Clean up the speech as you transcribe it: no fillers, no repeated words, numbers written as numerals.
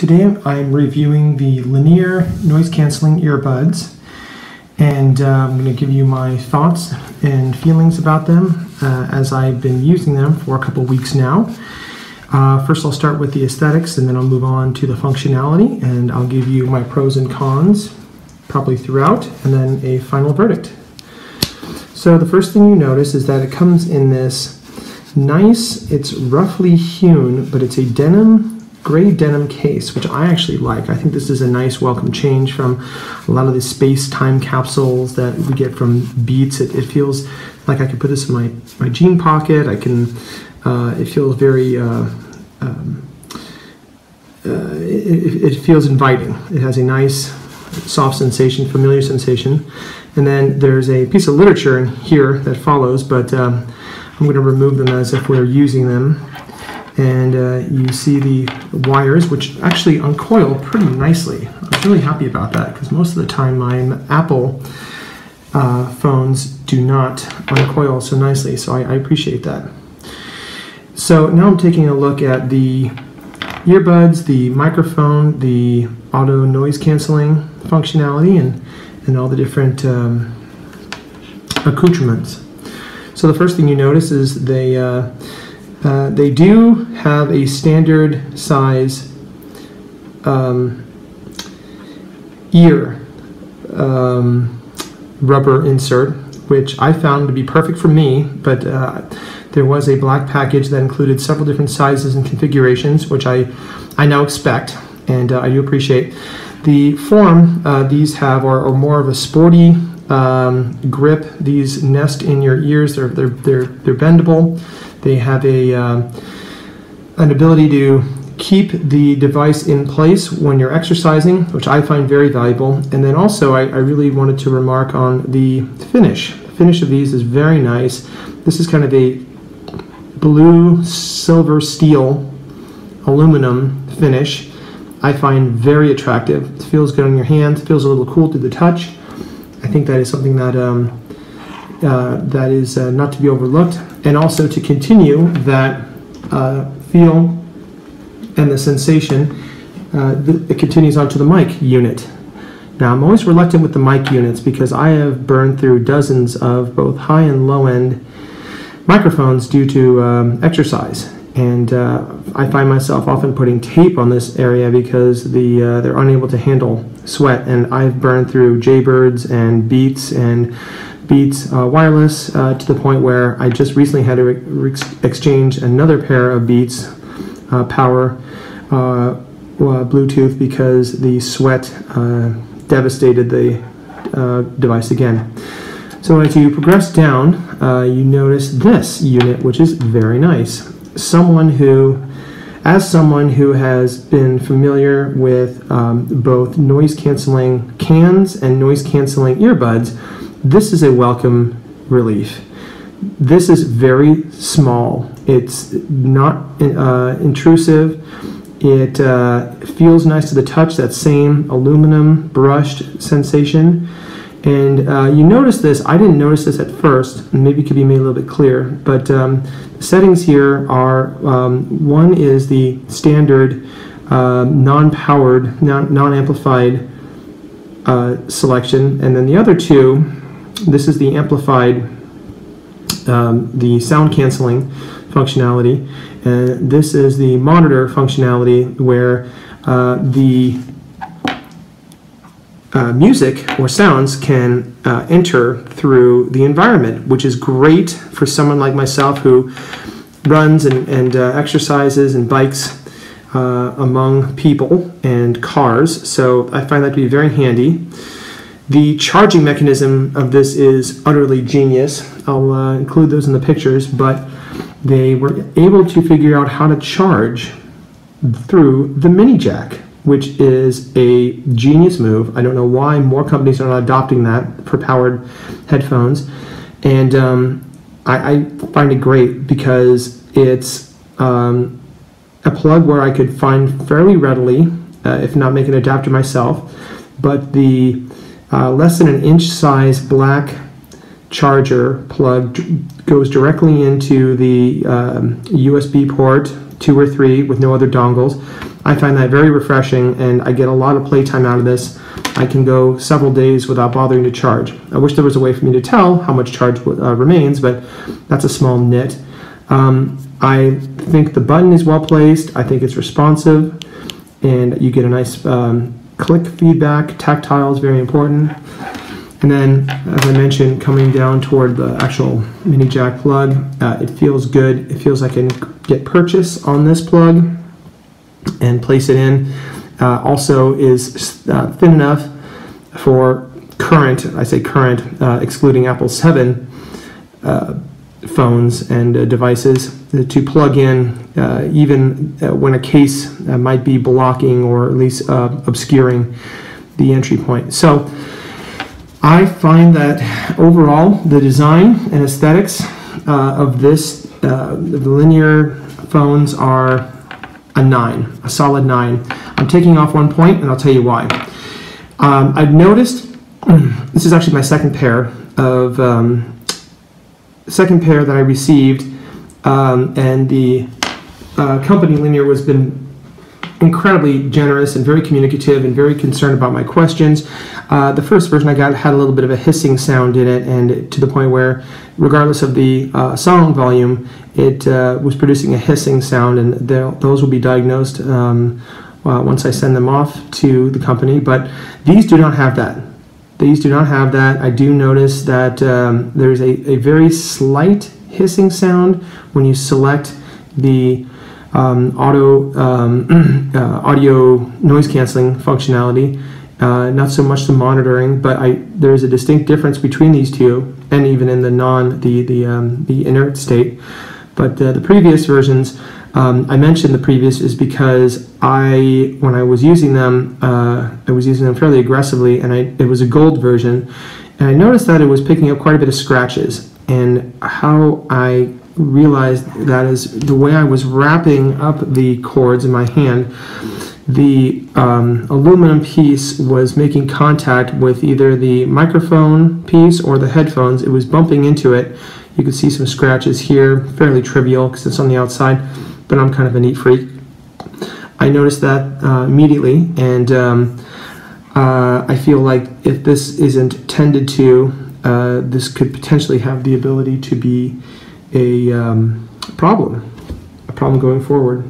Today I'm reviewing the Linner noise cancelling earbuds, and I'm going to give you my thoughts and feelings about them as I've been using them for a couple weeks now. First I'll start with the aesthetics, and then I'll move on to the functionality, and I'll give you my pros and cons probably throughout, and then a final verdict. So the first thing you notice is that it comes in this nice, it's roughly hewn, but it's a gray denim case, which I actually like. I think this is a nice welcome change from a lot of the space-time capsules that we get from Beats. It feels like I could put this in my jean pocket. I can. It feels very. It feels inviting. It has a nice, soft sensation, familiar sensation, and then there's a piece of literature in here that follows. But I'm going to remove them as if we're using them. And you see the wires, which actually uncoil pretty nicely. I was really happy about that because most of the time my Apple phones do not uncoil so nicely, so I appreciate that. So now I'm taking a look at the earbuds, the microphone, the auto noise canceling functionality, and all the different accoutrements. So the first thing you notice is they do have a standard size ear rubber insert, which I found to be perfect for me, but there was a black package that included several different sizes and configurations, which I now expect, and I do appreciate. The form these have are more of a sporty grip. These nest in your ears. They're bendable. They have an ability to keep the device in place when you're exercising, which I find very valuable. And then also, I really wanted to remark on the finish. The finish of these is very nice. This is kind of a blue, silver, steel, aluminum finish. I find very attractive. It feels good on your hand. It feels a little cool to the touch. I think that is something that that is not to be overlooked. And also to continue that feel and the sensation, it continues onto the mic unit. Now I'm always reluctant with the mic units because I have burned through dozens of both high and low end microphones due to exercise, and I find myself often putting tape on this area because they're unable to handle sweat, and I've burned through Jaybirds and Beats wireless to the point where I just recently had to exchange another pair of Beats power Bluetooth because the sweat devastated the device again. So as you progress down, you notice this unit, which is very nice. As someone who has been familiar with both noise canceling cans and noise canceling earbuds, this is a welcome relief. This is very small. It's not intrusive. It feels nice to the touch, that same aluminum brushed sensation. And you notice this, I didn't notice this at first, and maybe it could be made a little bit clearer, but the settings here are, one is the standard non-powered, non-amplified selection, and then the other two, this is the amplified, the sound canceling functionality, and this is the monitor functionality where the music or sounds can enter through the environment, which is great for someone like myself who runs and exercises and bikes among people and cars, so I find that to be very handy. The charging mechanism of this is utterly genius. I'll include those in the pictures, but they were able to figure out how to charge through the mini jack, which is a genius move. I don't know why more companies are not adopting that for powered headphones, and I find it great because it's a plug where I could find fairly readily, if not make an adapter myself, but the less than an inch size black charger plug goes directly into the USB port 2 or 3 with no other dongles. I find that very refreshing, and I get a lot of playtime out of this. I can go several days without bothering to charge. I wish there was a way for me to tell how much charge remains, but that's a small nit. I think the button is well placed. I think it's responsive, and you get a nice click feedback. Tactile is very important. And then, as I mentioned, coming down toward the actual mini jack plug, it feels good. It feels like I can get purchase on this plug and place it in. Also is thin enough for current, I say current, excluding Apple 7 phones and devices, to plug in even when a case might be blocking or at least obscuring the entry point. So I find that overall the design and aesthetics of this, the Linner phones are a 9, a solid 9. I'm taking off 1 point, and I'll tell you why. I've noticed, this is actually my second pair that I received, and the company Linner has been incredibly generous and very communicative and very concerned about my questions. The first version I got had a little bit of a hissing sound in it, and to the point where, regardless of the sound volume, it was producing a hissing sound, and those will be diagnosed once I send them off to the company. But these do not have that. These do not have that. I do notice that there's a very slight hissing sound when you select the audio noise canceling functionality. Not so much the monitoring, but there is a distinct difference between these two, and even in the inert state. But the previous versions, I mentioned the previous is because when I was using them, I was using them fairly aggressively, and it was a gold version, and I noticed that it was picking up quite a bit of scratches. And how I realized that is the way I was wrapping up the cords in my hand. The aluminum piece was making contact with either the microphone piece or the headphones. It was bumping into it. You can see some scratches here, fairly trivial because it's on the outside, but I'm kind of a neat freak. I noticed that immediately, and I feel like if this isn't tended to, this could potentially have the ability to be a problem going forward.